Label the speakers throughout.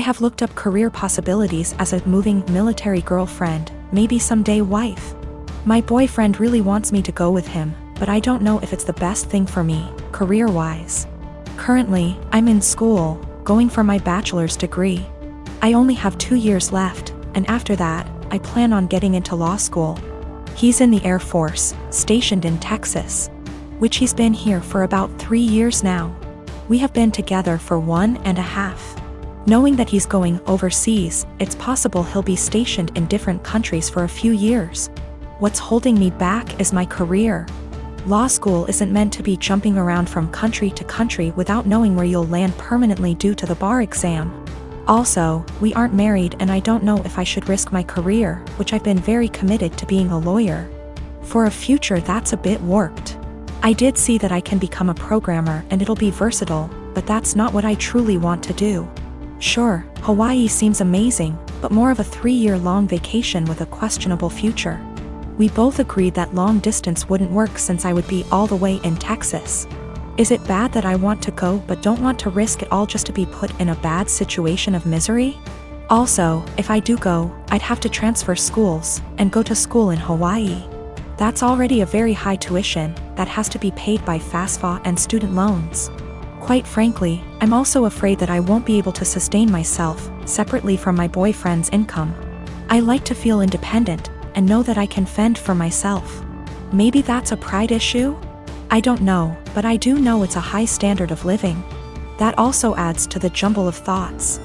Speaker 1: have looked up career possibilities as a moving military girlfriend, maybe someday wife. My boyfriend really wants me to go with him, but I don't know if it's the best thing for me, career-wise. Currently, I'm in school, going for my bachelor's degree. I only have 2 years left, and after that, I plan on getting into law school. He's in the Air Force, stationed in Texas, which he's been here for about 3 years now. We have been together for 1.5. Knowing that he's going overseas, it's possible he'll be stationed in different countries for a few years. What's holding me back is my career. Law school isn't meant to be jumping around from country to country without knowing where you'll land permanently due to the bar exam. Also, we aren't married and I don't know if I should risk my career, which I've been very committed to being a lawyer. For a future that's a bit warped. I did see that I can become a programmer and it'll be versatile, but that's not what I truly want to do. Sure, Hawaii seems amazing, but more of a 3-year-long vacation with a questionable future. We both agreed that long distance wouldn't work since I would be all the way in Texas. Is it bad that I want to go but don't want to risk it all just to be put in a bad situation of misery? Also, if I do go, I'd have to transfer schools and go to school in Hawaii. That's already a very high tuition that has to be paid by FAFSA and student loans. Quite frankly, I'm also afraid that I won't be able to sustain myself separately from my boyfriend's income. I like to feel independent and know that I can fend for myself. Maybe that's a pride issue? I don't know, but I do know it's a high standard of living. That also adds to the jumble of thoughts.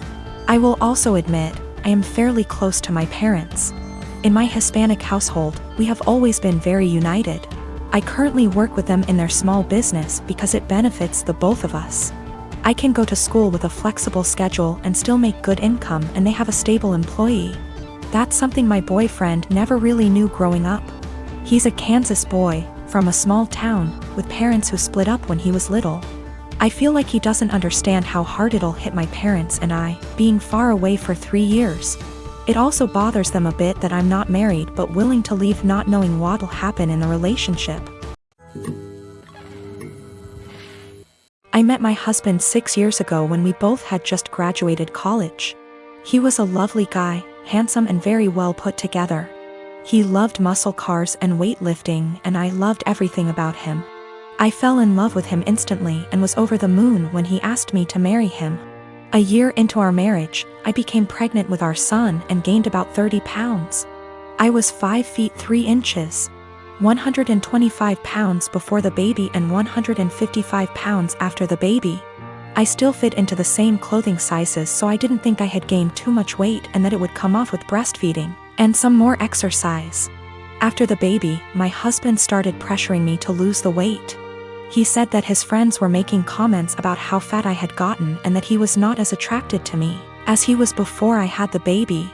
Speaker 1: I will also admit, I am fairly close to my parents. In my Hispanic household, we have always been very united. I currently work with them in their small business because it benefits the both of us. I can go to school with a flexible schedule and still make good income, and they have a stable employee. That's something my boyfriend never really knew growing up. He's a Kansas boy, from a small town, with parents who split up when he was little. I feel like he doesn't understand how hard it'll hit my parents and I, being far away for 3 years. It also bothers them a bit that I'm not married but willing to leave not knowing what'll happen in the relationship. I met my husband 6 years ago when we both had just graduated college. He was a lovely guy, handsome and very well put together. He loved muscle cars and weightlifting, and I loved everything about him. I fell in love with him instantly and was over the moon when he asked me to marry him. A year into our marriage, I became pregnant with our son and gained about 30 pounds. I was 5 feet 3 inches, 125 pounds before the baby and 155 pounds after the baby. I still fit into the same clothing sizes, so I didn't think I had gained too much weight and that it would come off with breastfeeding and some more exercise. After the baby, my husband started pressuring me to lose the weight. He said that his friends were making comments about how fat I had gotten and that he was not as attracted to me as he was before I had the baby.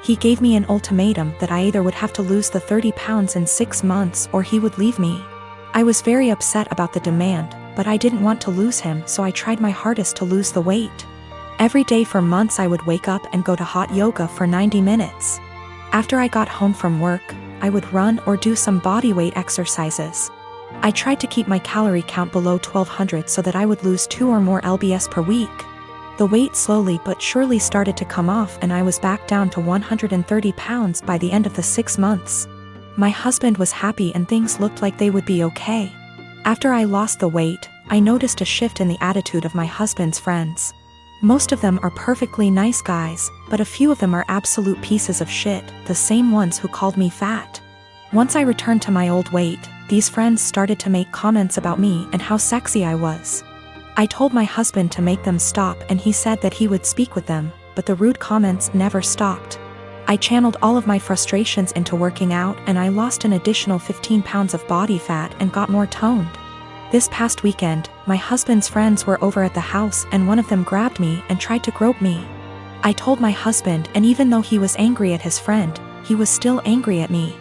Speaker 1: He gave me an ultimatum that I either would have to lose the 30 pounds in 6 months or he would leave me. I was very upset about the demand, but I didn't want to lose him, so I tried my hardest to lose the weight. Every day for months I would wake up and go to hot yoga for 90 minutes. After I got home from work, I would run or do some bodyweight exercises. I tried to keep my calorie count below 1200 so that I would lose 2 or more lbs per week. The weight slowly but surely started to come off and I was back down to 130 pounds by the end of the 6 months. My husband was happy and things looked like they would be okay. After I lost the weight, I noticed a shift in the attitude of my husband's friends. Most of them are perfectly nice guys, but a few of them are absolute pieces of shit, the same ones who called me fat. Once I returned to my old weight, these friends started to make comments about me and how sexy I was. I told my husband to make them stop and he said that he would speak with them, but the rude comments never stopped. I channeled all of my frustrations into working out and I lost an additional 15 pounds of body fat and got more toned. This past weekend, my husband's friends were over at the house and one of them grabbed me and tried to grope me. I told my husband, and even though he was angry at his friend, he was still angry at me.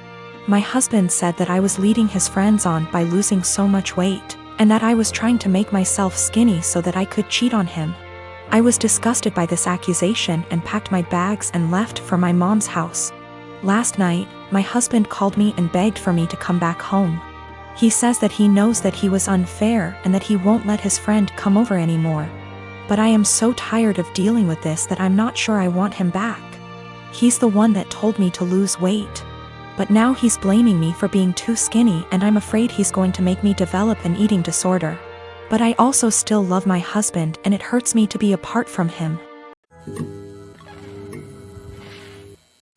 Speaker 1: My husband said that I was leading his friends on by losing so much weight, and that I was trying to make myself skinny so that I could cheat on him. I was disgusted by this accusation and packed my bags and left for my mom's house. Last night, my husband called me and begged for me to come back home. He says that he knows that he was unfair and that he won't let his friend come over anymore. But I am so tired of dealing with this that I'm not sure I want him back. He's the one that told me to lose weight. But now he's blaming me for being too skinny, and I'm afraid he's going to make me develop an eating disorder. But I also still love my husband, and it hurts me to be apart from him.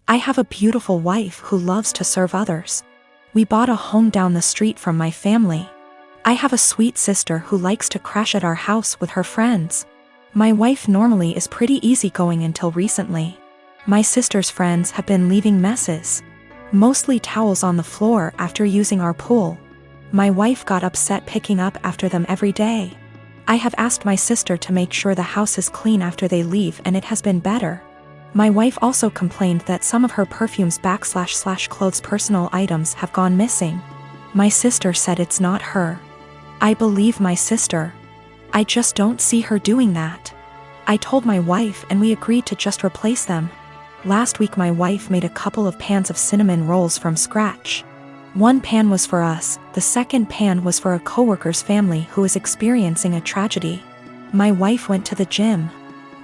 Speaker 1: I have a beautiful wife who loves to serve others. We bought a home down the street from my family. I have a sweet sister who likes to crash at our house with her friends. My wife normally is pretty easygoing until recently. My sister's friends have been leaving messes, mostly towels on the floor after using our pool. My wife got upset picking up after them every day. I have asked my sister to make sure the house is clean after they leave, and it has been better. My wife also complained that some of her perfumes / clothes personal items have gone missing. My sister said it's not her. I believe my sister. I just don't see her doing that. I told my wife and we agreed to just replace them. Last week my wife made a couple of pans of cinnamon rolls from scratch. One pan was for us, the second pan was for a coworker's family who is experiencing a tragedy. My wife went to the gym.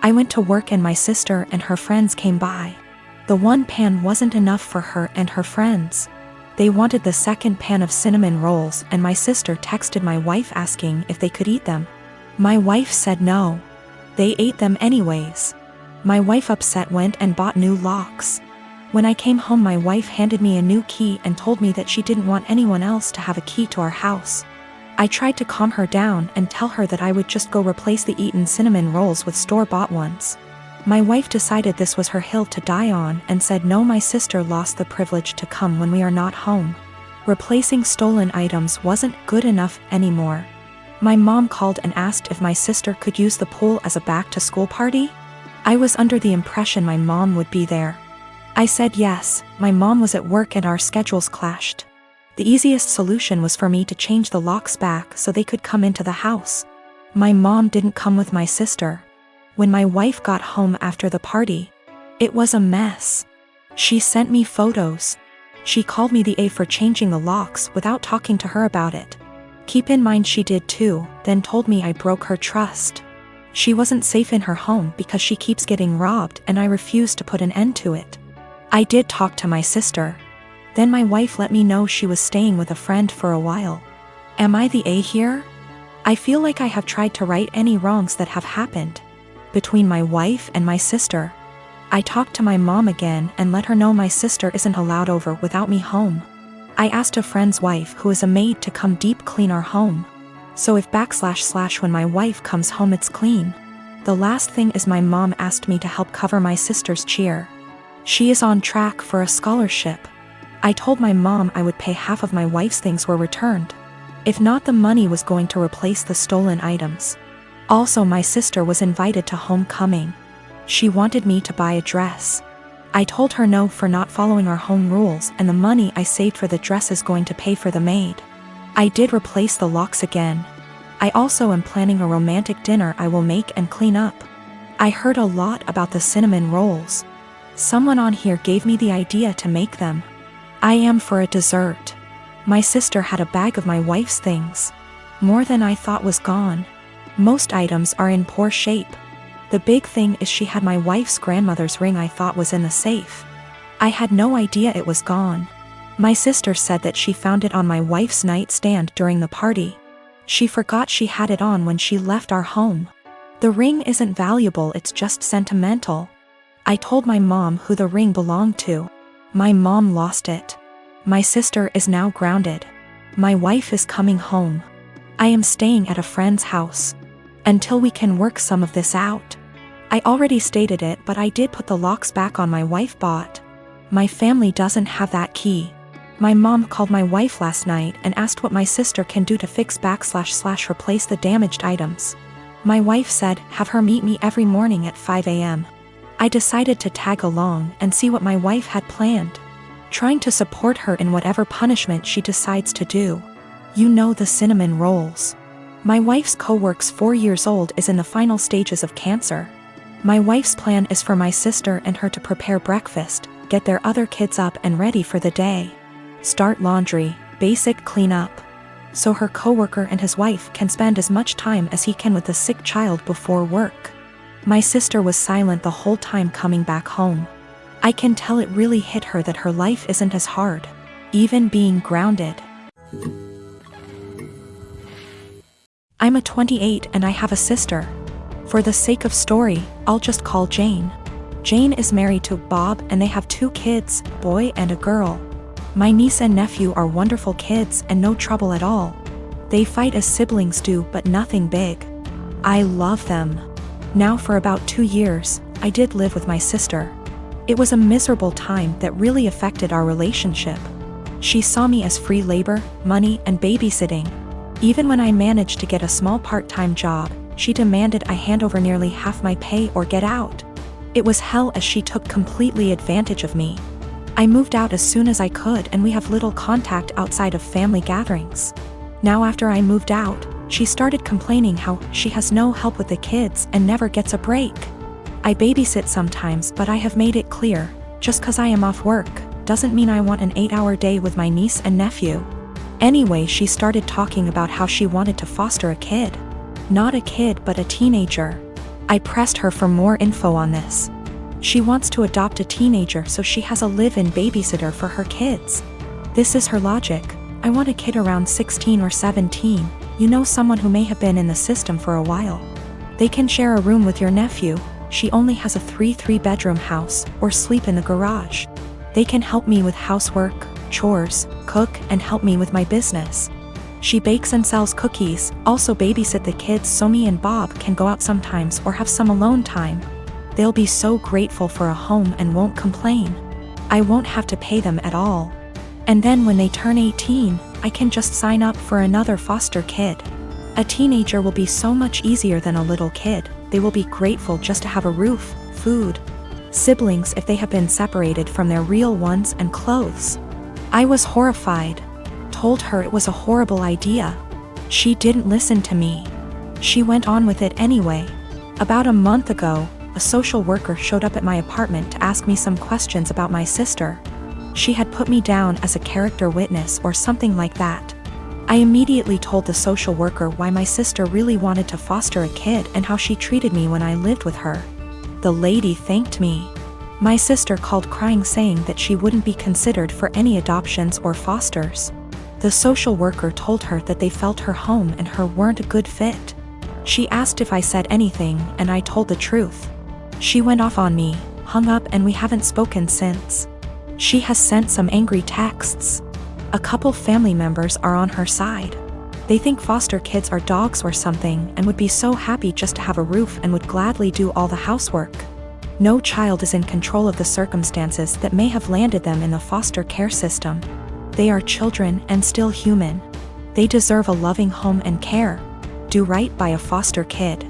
Speaker 1: I went to work and my sister and her friends came by. The one pan wasn't enough for her and her friends. They wanted the second pan of cinnamon rolls, and my sister texted my wife asking if they could eat them. My wife said no. They ate them anyways. My wife upset went and bought new locks. When I came home my wife handed me a new key and told me that she didn't want anyone else to have a key to our house. I tried to calm her down and tell her that I would just go replace the eaten cinnamon rolls with store-bought ones. My wife decided this was her hill to die on and said no, my sister lost the privilege to come when we are not home. Replacing stolen items wasn't good enough anymore. My mom called and asked if my sister could use the pool as a back-to-school party. I was under the impression my mom would be there. I said yes. My mom was at work and our schedules clashed. The easiest solution was for me to change the locks back so they could come into the house. My mom didn't come with my sister. When my wife got home after the party, it was a mess. She sent me photos. She called me the A for changing the locks without talking to her about it. Keep in mind she did too, then told me I broke her trust. She wasn't safe in her home because she keeps getting robbed, and I refused to put an end to it. I did talk to my sister. Then my wife let me know she was staying with a friend for a while. Am I the A here? I feel like I have tried to right any wrongs that have happened between my wife and my sister. I talked to my mom again and let her know my sister isn't allowed over without me home. I asked a friend's wife who is a maid to come deep clean our home. So if / when my wife comes home it's clean. The last thing is my mom asked me to help cover my sister's cheer. She is on track for a scholarship. I told my mom I would pay half of my wife's things were returned. If not, the money was going to replace the stolen items. Also, my sister was invited to homecoming. She wanted me to buy a dress. I told her no for not following our home rules, and the money I saved for the dress is going to pay for the maid. I did replace the locks again. I also am planning a romantic dinner I will make and clean up. I heard a lot about the cinnamon rolls. Someone on here gave me the idea to make them. I am for a dessert. My sister had a bag of my wife's things. More than I thought was gone. Most items are in poor shape. The big thing is she had my wife's grandmother's ring I thought was in the safe. I had no idea it was gone. My sister said that she found it on my wife's nightstand during the party. She forgot she had it on when she left our home. The ring isn't valuable, it's just sentimental. I told my mom who the ring belonged to. My mom lost it. My sister is now grounded. My wife is coming home. I am staying at a friend's house until we can work some of this out. I already stated it, but I did put the locks back on my wife bought. My family doesn't have that key. My mom called my wife last night and asked what my sister can do to fix / replace the damaged items. My wife said have her meet me every morning at 5 a.m. I decided to tag along and see what my wife had planned, trying to support her in whatever punishment she decides to do. You know, the cinnamon rolls. My wife's co-worker's 4 years old is in the final stages of cancer. My wife's plan is for my sister and her to prepare breakfast, get their other kids up and ready for the day, start laundry, basic cleanup. so her coworker and his wife can spend as much time as he can with the sick child before work. My sister was silent the whole time coming back home. I can tell it really hit her that her life isn't as hard, even being grounded. I'm a 28 and I have a sister. For the sake of story, I'll just call Jane. Jane is married to Bob and they have 2 kids, boy and a girl. My niece and nephew are wonderful kids and no trouble at all. They fight as siblings do, but nothing big. I love them. Now for about 2 years, I did live with my sister. It was a miserable time that really affected our relationship. She saw me as free labor, money, and babysitting. Even when I managed to get a small part-time job, she demanded I hand over nearly half my pay or get out. It was hell as she took completely advantage of me. I moved out as soon as I could and we have little contact outside of family gatherings. Now after I moved out, she started complaining how she has no help with the kids and never gets a break. I babysit sometimes, but I have made it clear, just 'cause I am off work, doesn't mean I want an 8-hour day with my niece and nephew. Anyway, she started talking about how she wanted to foster a kid. Not a kid, but a teenager. I pressed her for more info on this. She wants to adopt a teenager so she has a live-in babysitter for her kids. This is her logic. I want a kid around 16 or 17, someone who may have been in the system for a while. They can share a room with your nephew. She only has a 3-bedroom house, or sleep in the garage. They can help me with housework, chores, cook, and help me with my business. She bakes and sells cookies, also babysit the kids so me and Bob can go out sometimes or have some alone time. They'll be so grateful for a home and won't complain. I won't have to pay them at all. And then when they turn 18, I can just sign up for another foster kid. A teenager will be so much easier than a little kid. They will be grateful just to have a roof, food, siblings if they have been separated from their real ones, and clothes. I was horrified. Told her it was a horrible idea. She didn't listen to me. She went on with it anyway. About a month ago, a social worker showed up at my apartment to ask me some questions about my sister. She had put me down as a character witness or something like that. I immediately told the social worker why my sister really wanted to foster a kid and how she treated me when I lived with her. The lady thanked me. My sister called crying, saying that she wouldn't be considered for any adoptions or fosters. The social worker told her that they felt her home and her weren't a good fit. She asked if I said anything and I told the truth. She went off on me, hung up, and we haven't spoken since. She has sent some angry texts. A couple family members are on her side. They think foster kids are dogs or something and would be so happy just to have a roof and would gladly do all the housework. No child is in control of the circumstances that may have landed them in the foster care system. They are children and still human. They deserve a loving home and care. Do right by a foster kid.